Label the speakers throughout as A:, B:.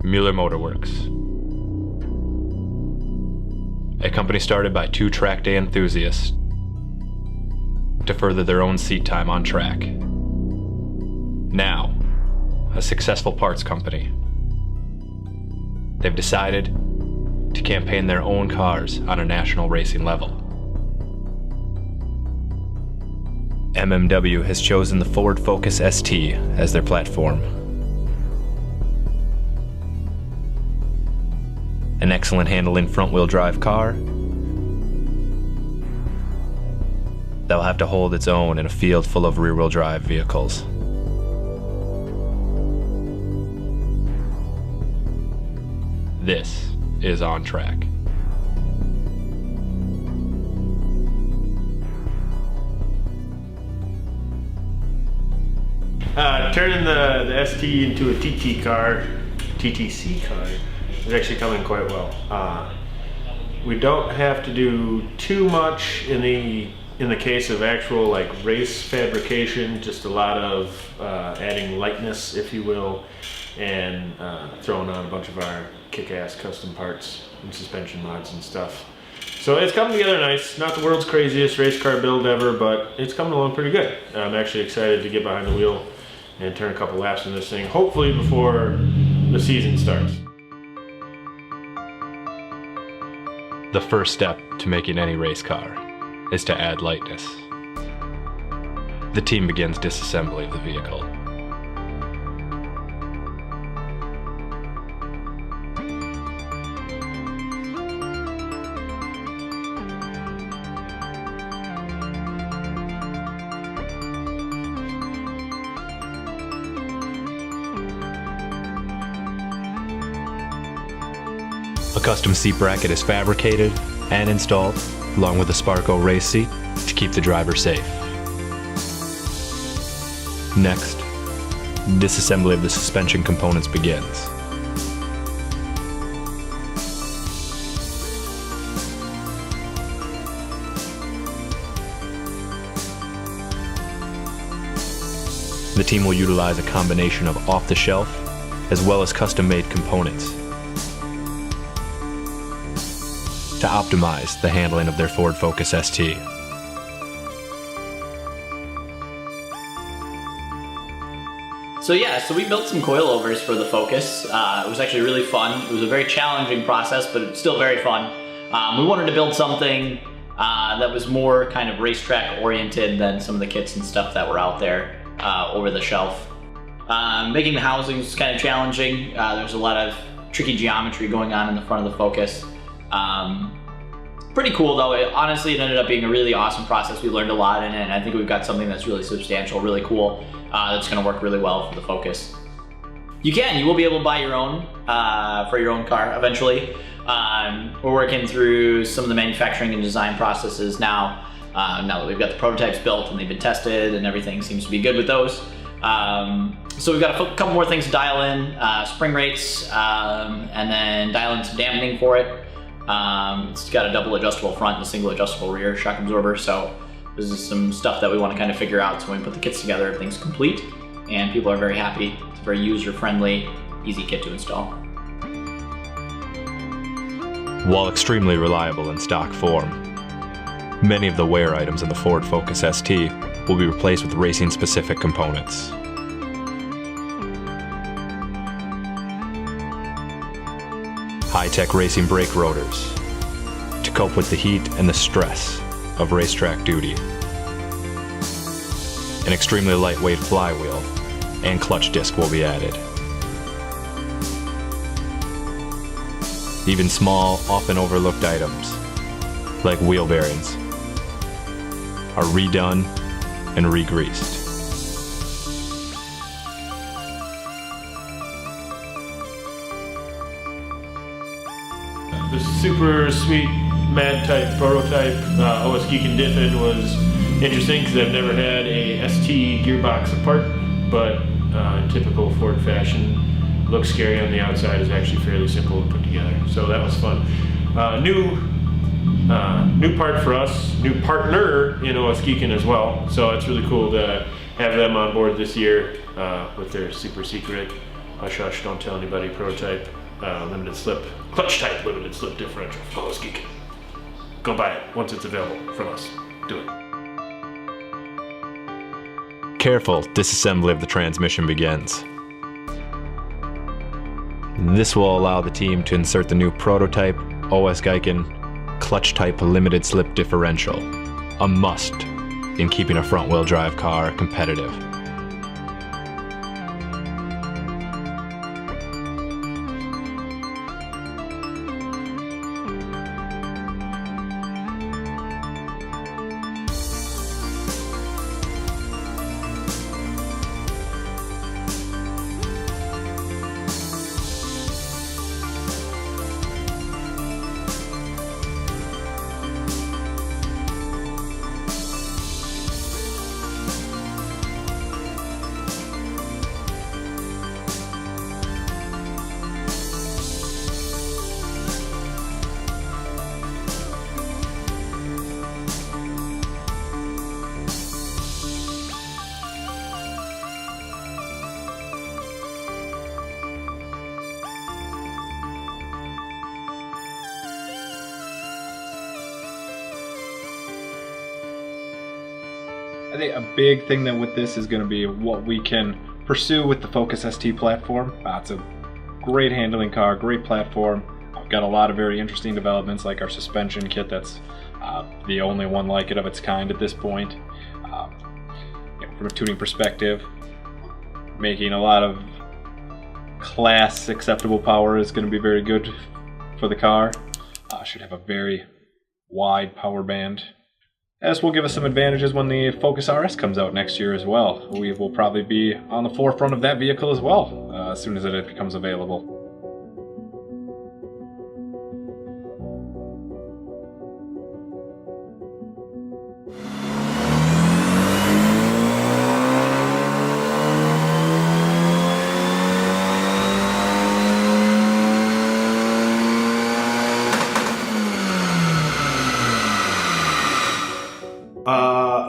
A: Mueller Motorwerks. A company started by two track day enthusiasts to further their own seat time on track. Now, a successful parts company. They've decided to campaign their own cars on a national racing level. MMW has chosen the Ford Focus ST as their platform. An excellent handling front-wheel drive car that will have to hold its own in a field full of rear-wheel drive vehicles. This is OnTrack.
B: Turning the ST into a TTC car is actually coming quite well. We don't have to do too much in the case of actual like race fabrication, just a lot of adding lightness, if you will, and throwing on a bunch of our kick-ass custom parts and suspension mods and stuff. So it's coming together nice. Not the world's craziest race car build ever, but it's coming along pretty good. I'm actually excited to get behind the wheel and turn a couple laps in this thing, hopefully before the season starts.
A: The first step to making any race car is to add lightness. The team begins disassembly of the vehicle. A custom seat bracket is fabricated and installed, along with a Sparco race seat to keep the driver safe. Next, disassembly of the suspension components begins. The team will utilize a combination of off-the-shelf as well as custom-made components to optimize the handling of their Ford Focus ST.
C: So we built some coilovers for the Focus. It was actually really fun. It was a very challenging process, but it's still very fun. We wanted to build something that was more kind of racetrack oriented than some of the kits and stuff that were out there over the shelf. Making the housing was kind of challenging. There's a lot of tricky geometry going on in the front of the Focus. Pretty cool though. Honestly, it ended up being a really awesome process. We learned a lot in it, and I think we've got something that's really substantial, really cool, that's going to work really well for the Focus. You will be able to buy your own for your own car eventually. We're working through some of the manufacturing and design processes now that we've got the prototypes built and they've been tested and everything seems to be good with those. So we've got a couple more things to dial in, spring rates, and then dial in some dampening for it. It's got a double adjustable front and a single adjustable rear shock absorber, so this is some stuff that we want to kind of figure out. So when we put the kits together, everything's complete and people are very happy. It's a very user-friendly, easy kit to install.
A: While extremely reliable in stock form, many of the wear items in the Ford Focus ST will be replaced with racing-specific components. High-tech racing brake rotors to cope with the heat and the stress of racetrack duty. An extremely lightweight flywheel and clutch disc will be added. Even small, often overlooked items, like wheel bearings, are redone and re-greased.
B: The super sweet Mad type prototype OS Geek and Diffin was interesting because I've never had a ST gearbox apart, but in typical Ford fashion, looks scary on the outside, is actually fairly simple to put together. So that was fun. New part for us, new partner in OS Geekin as well. So it's really cool to have them on board this year with their super secret hush hush, don't tell anybody, prototype, limited slip, clutch type limited slip differential for Bloodloss Geek. Go buy it once it's available from us. Do it.
A: Careful disassembly of the transmission begins. This will allow the team to insert the new prototype OS Geiken clutch type limited slip differential, a must in keeping a front wheel drive car competitive.
D: I think a big thing that with this is going to be what we can pursue with the Focus ST platform. It's a great handling car, great platform. I've got a lot of very interesting developments like our suspension kit that's the only one like it of its kind at this point. From a tuning perspective, making a lot of class acceptable power is going to be very good for the car. Should have a very wide power band. This will give us some advantages when the Focus RS comes out next year as well. We will probably be on the forefront of that vehicle as well as soon as it becomes available.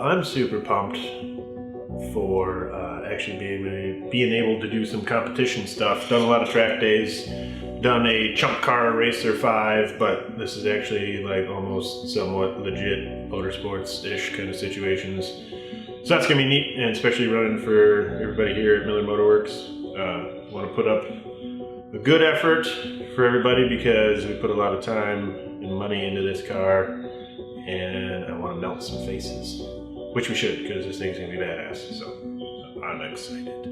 B: I'm super pumped for actually being able to do some competition stuff. Done a lot of track days, done a Chump Car Racer 5, but this is actually like almost somewhat legit motorsports-ish kind of situations. So that's gonna be neat, and especially running for everybody here at Mueller Motorwerks. Want to put up a good effort for everybody because we put a lot of time and money into this car, and I want to melt some faces. Which we should, because this thing's gonna be badass, so I'm excited.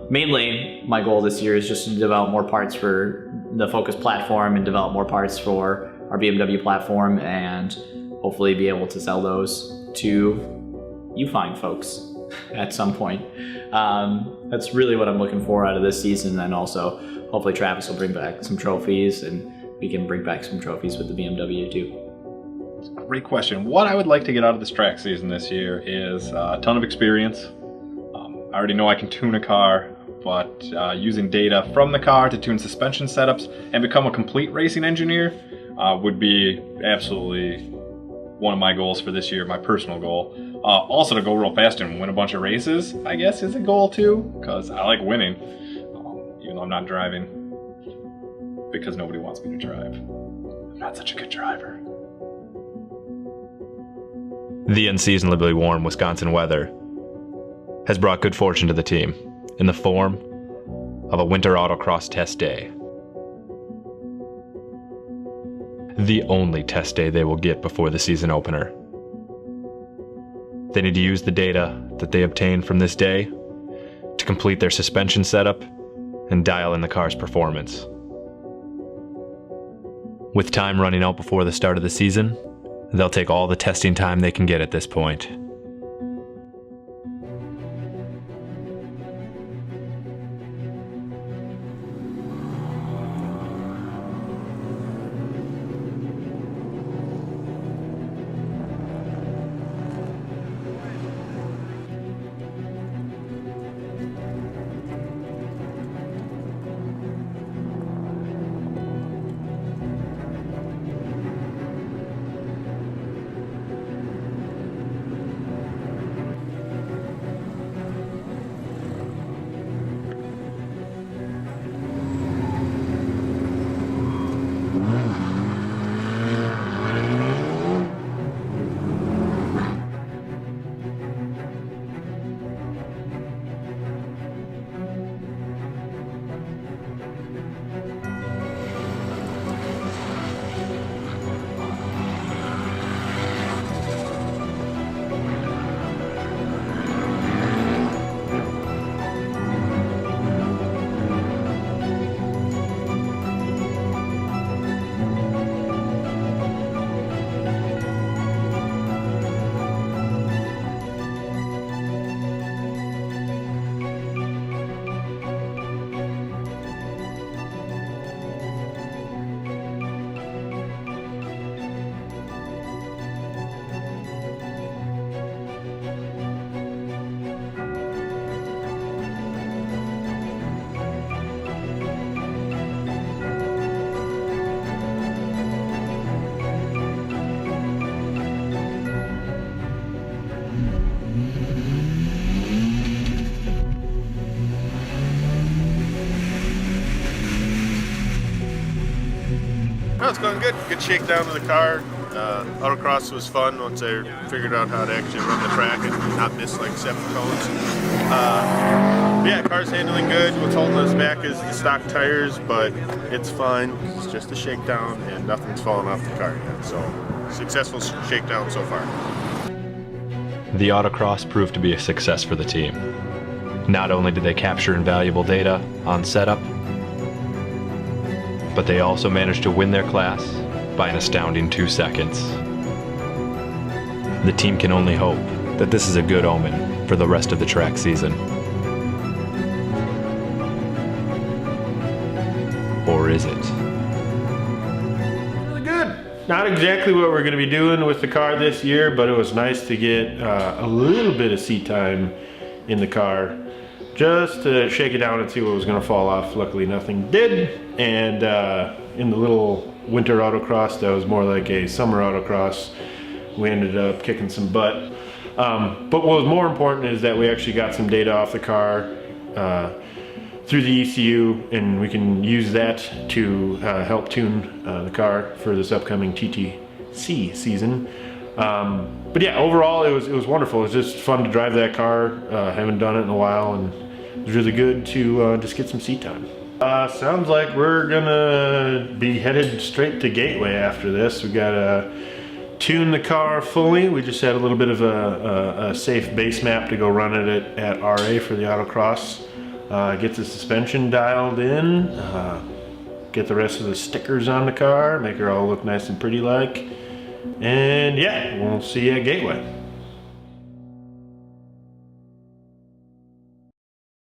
C: Mainly, my goal this year is just to develop more parts for the Focus platform and develop more parts for our BMW platform, and hopefully be able to sell those to you fine folks at some point. That's really what I'm looking for out of this season, and also hopefully Travis will bring back some trophies, and we can bring back some trophies with the BMW too.
D: Great question. What I would like to get out of this track season this year is a ton of experience. I already know I can tune a car, but using data from the car to tune suspension setups and become a complete racing engineer would be absolutely one of my goals for this year, my personal goal. Also to go real fast and win a bunch of races, I guess, is a goal too, because I like winning, even though I'm not driving, because nobody wants me to drive. I'm not such a good driver.
A: The unseasonably warm Wisconsin weather has brought good fortune to the team in the form of a winter autocross test day. The only test day they will get before the season opener. They need to use the data that they obtain from this day to complete their suspension setup and dial in the car's performance. With time running out before the start of the season, they'll take all the testing time they can get at this point.
E: No, it's going good. Good shakedown of the car. Autocross was fun once I figured out how to actually run the track and not miss like 7 cones. Yeah, car's handling good. What's holding us back is the stock tires, but it's fine. It's just a shakedown and nothing's fallen off the car yet. So, successful shakedown so far.
A: The Autocross proved to be a success for the team. Not only did they capture invaluable data on setup, but they also managed to win their class by an astounding 2 seconds. The team can only hope that this is a good omen for the rest of the track season. Or is it?
B: Really good. Not exactly what we're going to be doing with the car this year, but it was nice to get a little bit of seat time in the car just to shake it down and see what was going to fall off. Luckily nothing did, and in the little winter autocross that was more like a summer autocross, we ended up kicking some butt. But what was more important is that we actually got some data off the car through the ECU, and we can use that to help tune the car for this upcoming TTC season. But yeah, overall it was wonderful. It was just fun to drive that car. Haven't done it in a while, and it was really good to just get some seat time. Sounds like we're gonna be headed straight to Gateway after this. We gotta tune the car fully. We just had a little bit of a safe base map to go run it at RA for the Autocross. Get the suspension dialed in, get the rest of the stickers on the car, make her all look nice and pretty like. And yeah, we'll see you at Gateway.